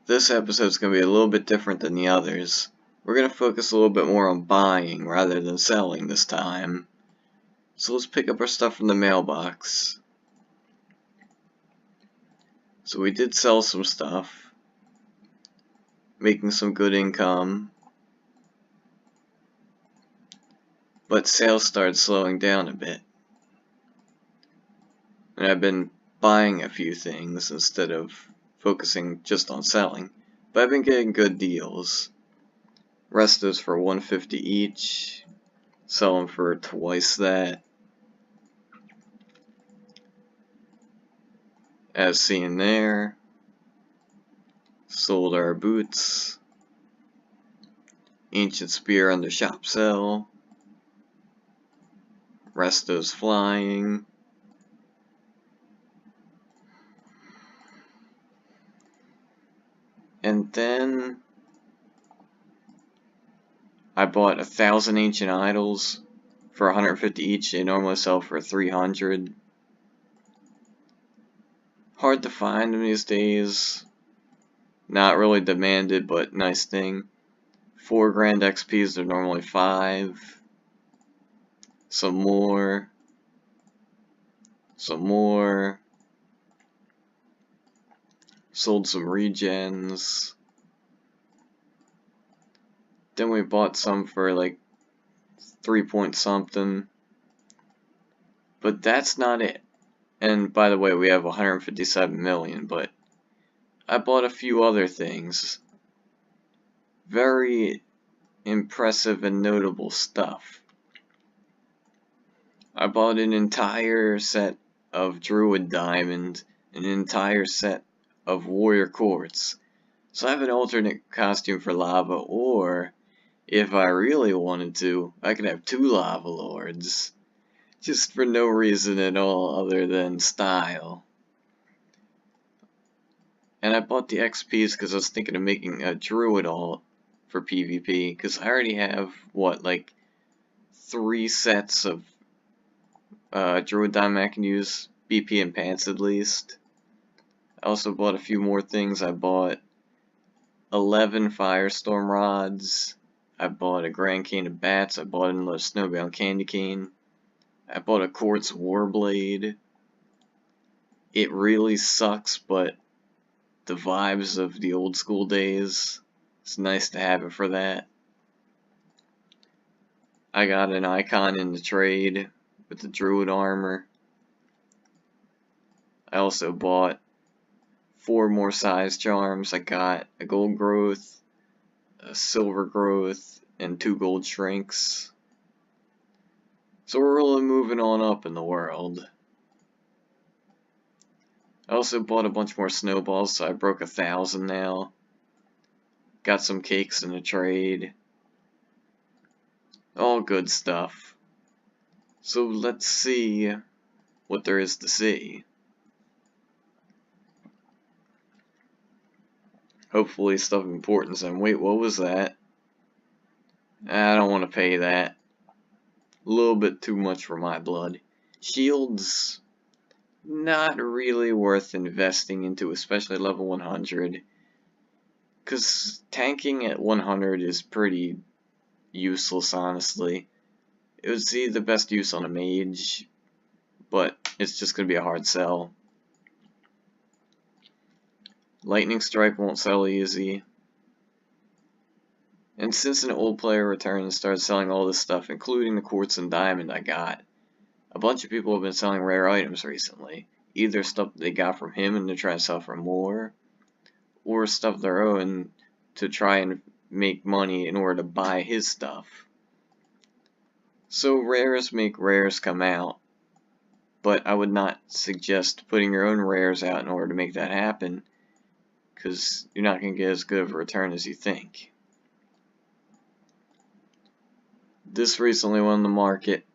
This episode's going to be a little bit different than the others. We're going to focus a little bit more on buying rather than selling this time. So let's pick up our stuff from the mailbox. So we did sell some stuff, making some good income. But sales started slowing down a bit. And I've been buying a few things instead of focusing just on selling. But I've been getting good deals. Restos for $150 each. Sell them for twice that. As seen there. Sold our boots. Ancient spear under shop sale. Restos flying. And then I bought 1,000 ancient idols for 150 each. They normally sell for 300. Hard to find them these days. Not really demanded, but nice thing. 4 grand XPs, they're normally 5. Some more. Some more. Sold some regens. Then we bought some for like 3 point something. But that's not it. And by the way, we have 157 million, but I bought a few other things. Very impressive and notable stuff. I bought an entire set of Druid Diamond, an entire set of Warrior Quartz. So I have an alternate costume for Lava, or if I really wanted to, I could have 2 Lava Lords. Just for no reason at all other than style. And I bought the XPs because I was thinking of making a Druid alt for PvP, because I already have, what, like 3 sets of Druid Diamond I can use, BP and Pants at least. I also bought a few more things. I bought 11 Firestorm Rods. I bought a Grand Cane of Bats. I bought another Snowbound Candy Cane. I bought a Quartz Warblade. It really sucks, but the vibes of the old school days, it's nice to have it for that. I got an icon in the trade with the Druid armor. I also bought 4 more size charms. I got a gold growth, a silver growth, and 2 gold shrinks. So we're really moving on up in the world. I also bought a bunch more snowballs, so I broke 1,000 now. Got some cakes in the trade. All good stuff. So let's see what there is to see. Hopefully stuff of importance. And wait, what was that? I don't want to pay that. A little bit too much for my blood. Shields, not really worth investing into, especially level 100. Because tanking at 100 is pretty useless, honestly. It would see the best use on a mage, but it's just going to be a hard sell. Lightning Strike won't sell easy. And since an old player returned and started selling all this stuff, including the Quartz and Diamond I got, a bunch of people have been selling rare items recently. Either stuff they got from him and they're trying to sell for more, or stuff their own to try and make money in order to buy his stuff. So rares make rares come out, but I would not suggest putting your own rares out in order to make that happen, because you're not going to get as good of a return as you think. This recently went on the market.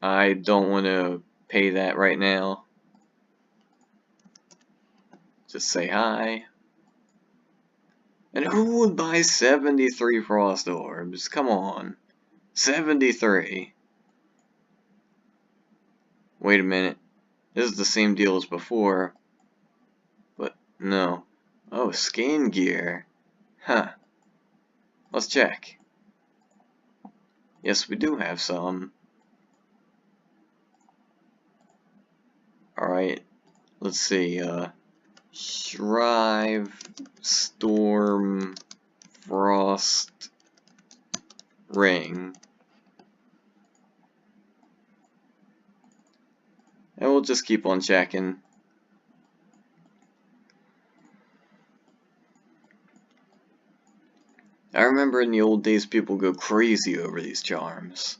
I don't want to pay that right now. Just say hi. And who would buy 73 Frost Orbs? Come on. 73. Wait a minute. This is the same deal as before. But no. Oh, scan gear. Huh. Let's check. Yes, we do have some. Alright. Let's see. Shrive, Storm, Frost, Ring. And we'll just keep on checking. I remember in the old days people go crazy over these charms.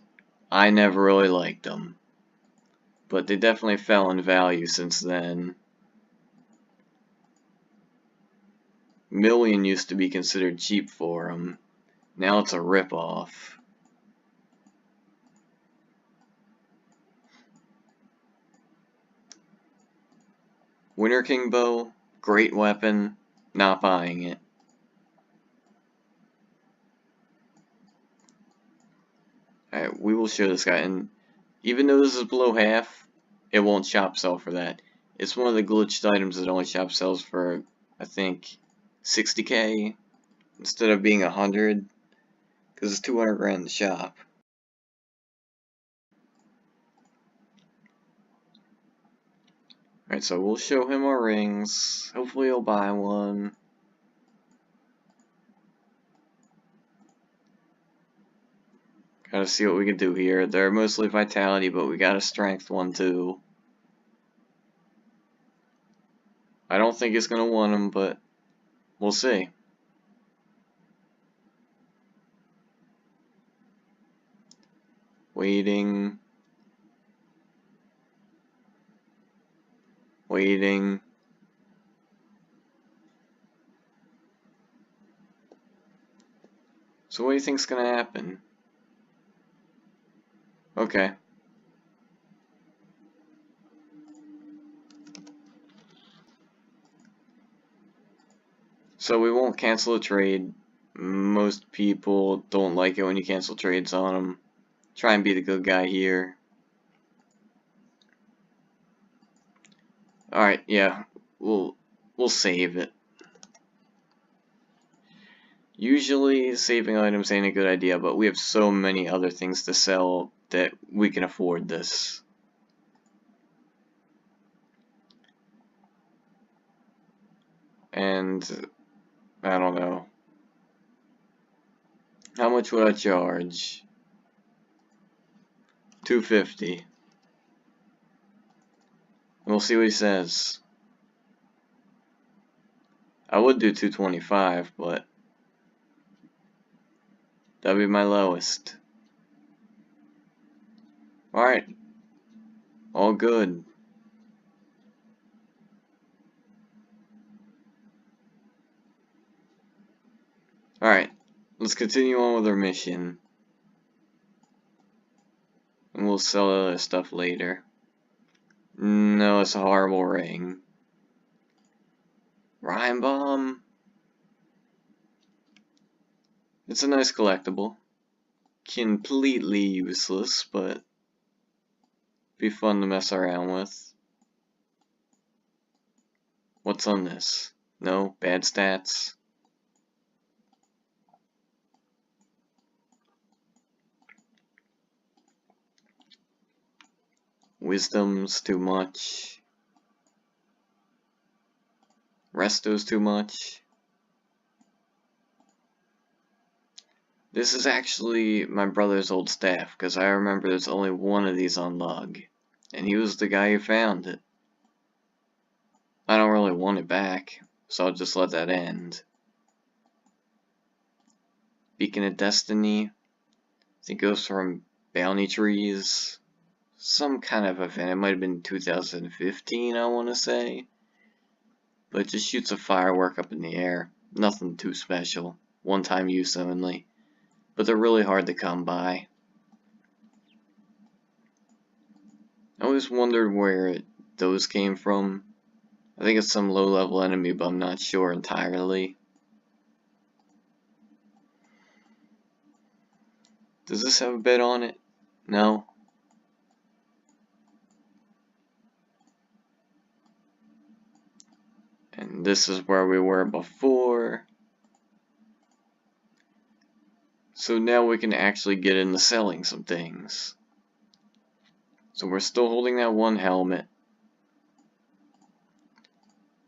I never really liked them. But they definitely fell in value since then. Million used to be considered cheap for them. Now it's a ripoff. Winter King bow, great weapon, not buying it. Alright, we will show this guy, and even though this is below half, it won't shop sell for that. It's one of the glitched items that only shop sells for, I think, 60k instead of being 100, because it's 200 grand in the shop. Alright, so we'll show him our rings. Hopefully he'll buy one. Gotta see what we can do here. They're mostly vitality, but we got a strength one too. I don't think he's gonna want them, but we'll see. Waiting. Waiting. So what do you think's gonna happen? Okay. So we won't cancel a trade. Most people don't like it when you cancel trades on them. Try and be the good guy here. Alright, yeah. We'll save it. Usually saving items ain't a good idea, but we have so many other things to sell that we can afford this. And I don't know. How much would I charge? $250. We'll see what he says. I would do $225, but that'd be my lowest. Alright. All good. Alright. Let's continue on with our mission. And we'll sell other stuff later. No, it's a horrible ring. Rhyme Bomb. It's a nice collectible. Completely useless, but be fun to mess around with. What's on this? No, bad stats. Wisdom's too much. Resto's too much. This is actually my brother's old staff, because I remember there's only one of these on Lugh, and he was the guy who found it. I don't really want it back, so I'll just let that end. Beacon of Destiny. I think it goes from bounty trees. Some kind of event. It might have been 2015, I want to say. But it just shoots a firework up in the air. Nothing too special. One-time use only. But they're really hard to come by. I always wondered where those came from. I think it's some low-level enemy, but I'm not sure entirely. Does this have a bit on it? No. And this is where we were before. So now we can actually get into selling some things. So we're still holding that one helmet.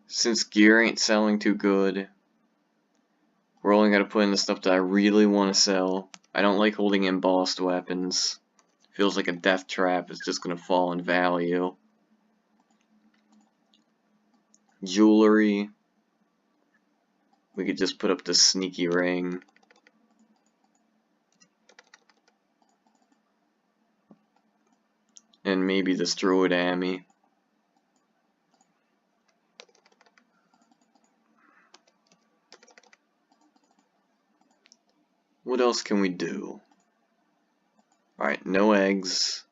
Since gear ain't selling too good, we're only going to put in the stuff that I really want to sell. I don't like holding embossed weapons. Feels like a death trap. It's just going to fall in value. Jewelry. We could just put up the sneaky ring. And maybe this druid ammy. What else can we do? Alright, no eggs.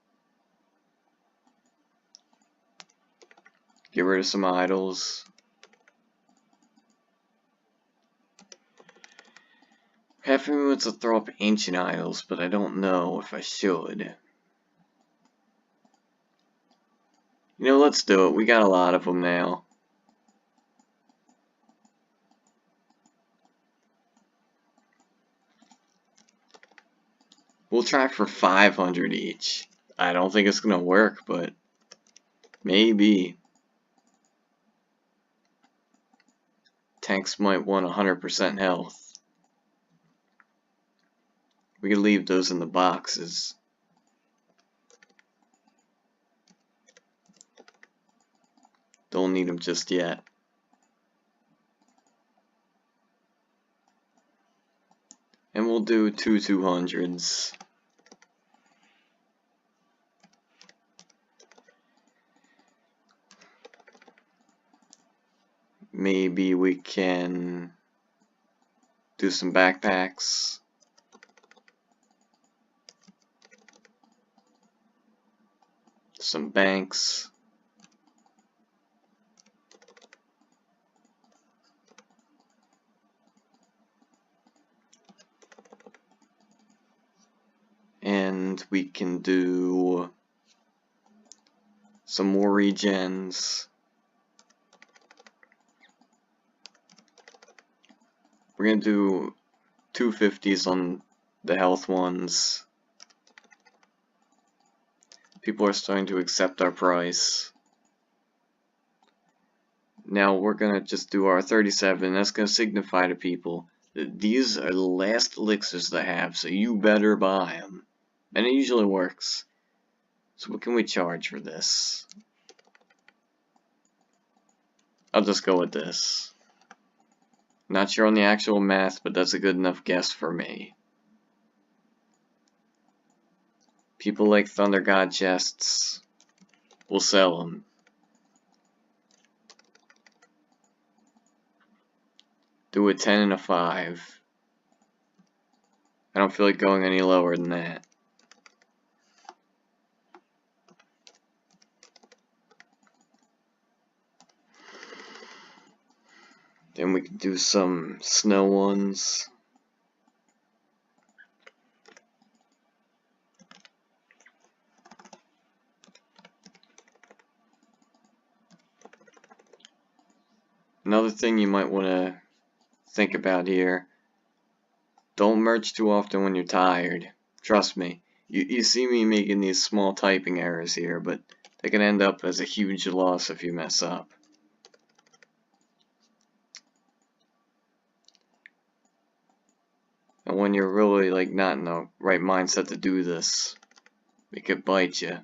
Get rid of some idols. Half of me wants to throw up ancient idols, but I don't know if I should. You know, let's do it. We got a lot of them now. We'll try for 500 each. I don't think it's gonna work, but maybe. Tanks might want 100% health. We can leave those in the boxes. Don't need them just yet. And we'll do 2 200s. Maybe we can do some backpacks. Some banks. And we can do some more regens. We're gonna do 250s on the health ones. People are starting to accept our price. Now we're gonna just do our 37. That's gonna signify to people that these are the last elixirs they have, so you better buy them. And it usually works. So what can we charge for this? I'll just go with this. Not sure on the actual math, but that's a good enough guess for me. People like Thunder God chests. We'll sell them. Do a 10 and a 5. I don't feel like going any lower than that. Then we can do some snow ones. Another thing you might want to think about here. Don't merge too often when you're tired. Trust me. You see me making these small typing errors here, but they can end up as a huge loss if you mess up. And when you're really like not in the right mindset to do this, it could bite you.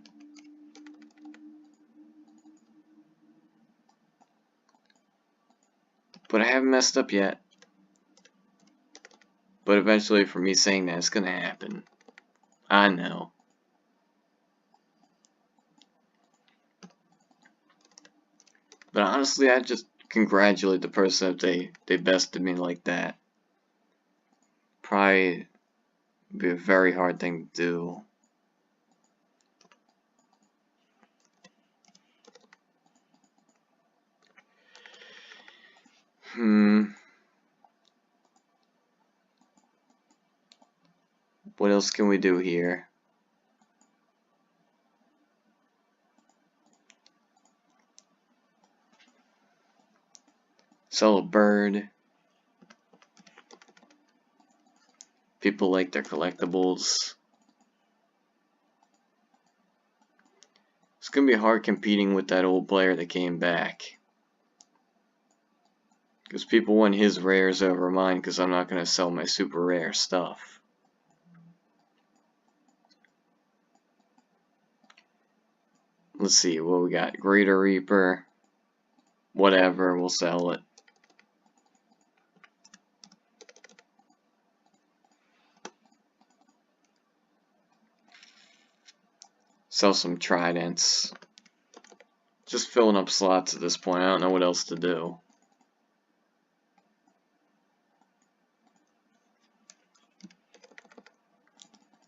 But I haven't messed up yet. But eventually, for me saying that, it's gonna happen. I know. But honestly, I just congratulate the person if they bested me like that. Probably be a very hard thing to do. What else can we do here? Sell a bird. People like their collectibles. It's gonna be hard competing with that old player that came back. Because people want his rares over mine because I'm not gonna sell my super rare stuff. Let's see what we got. Greater Reaper. Whatever, we'll sell it. Sell some tridents. Just filling up slots at this point. I don't know what else to do.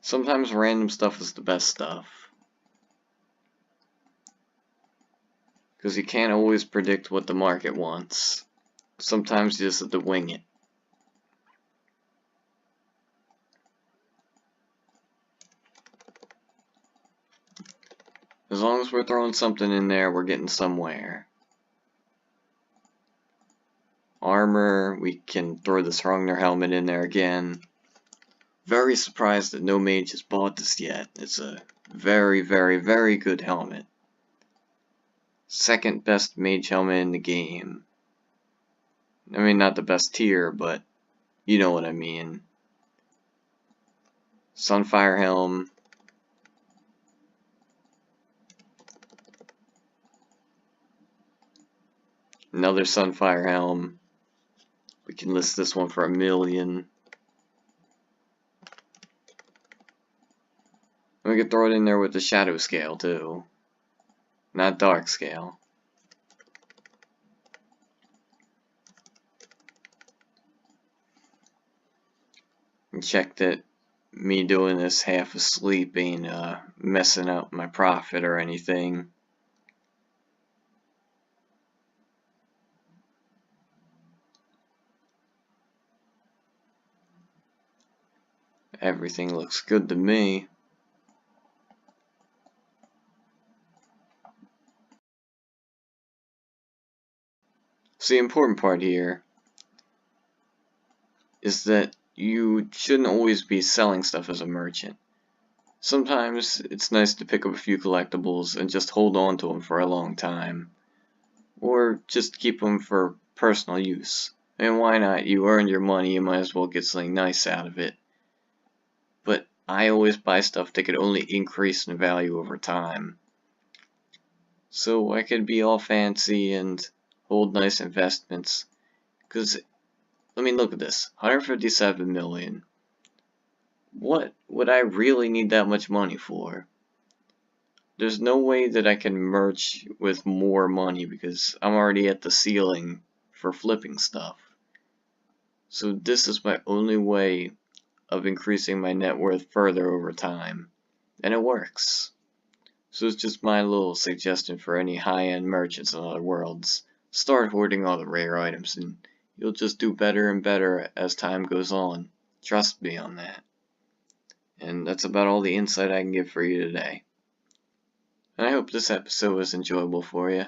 Sometimes random stuff is the best stuff. Because you can't always predict what the market wants. Sometimes you just have to wing it. As long as we're throwing something in there, we're getting somewhere. Armor, we can throw the Hrungnir helmet in there again. Very surprised that no mage has bought this yet. It's a very, very, very good helmet. Second best mage helmet in the game. I mean, not the best tier, but you know what I mean. Sunfire helm. Another Sunfire helm. We can list this one for $1 million. And we could throw it in there with the shadow scale too. Not dark scale. And check that me doing this half asleep ain't messing up my profit or anything. Everything looks good to me. So the important part here is that you shouldn't always be selling stuff as a merchant. Sometimes it's nice to pick up a few collectibles and just hold on to them for a long time. Or just keep them for personal use. And why not? You earned your money, you might as well get something nice out of it. But I always buy stuff that could only increase in value over time. So I could be all fancy and hold nice investments. Because, I mean, look at this. 157 million. What would I really need that much money for? There's no way that I can merge with more money because I'm already at the ceiling for flipping stuff. So this is my only way of increasing my net worth further over time. And it works. So it's just my little suggestion for any high-end merchants in other worlds. Start hoarding all the rare items and you'll just do better and better as time goes on. Trust me on that. And that's about all the insight I can give for you today. And I hope this episode was enjoyable for you.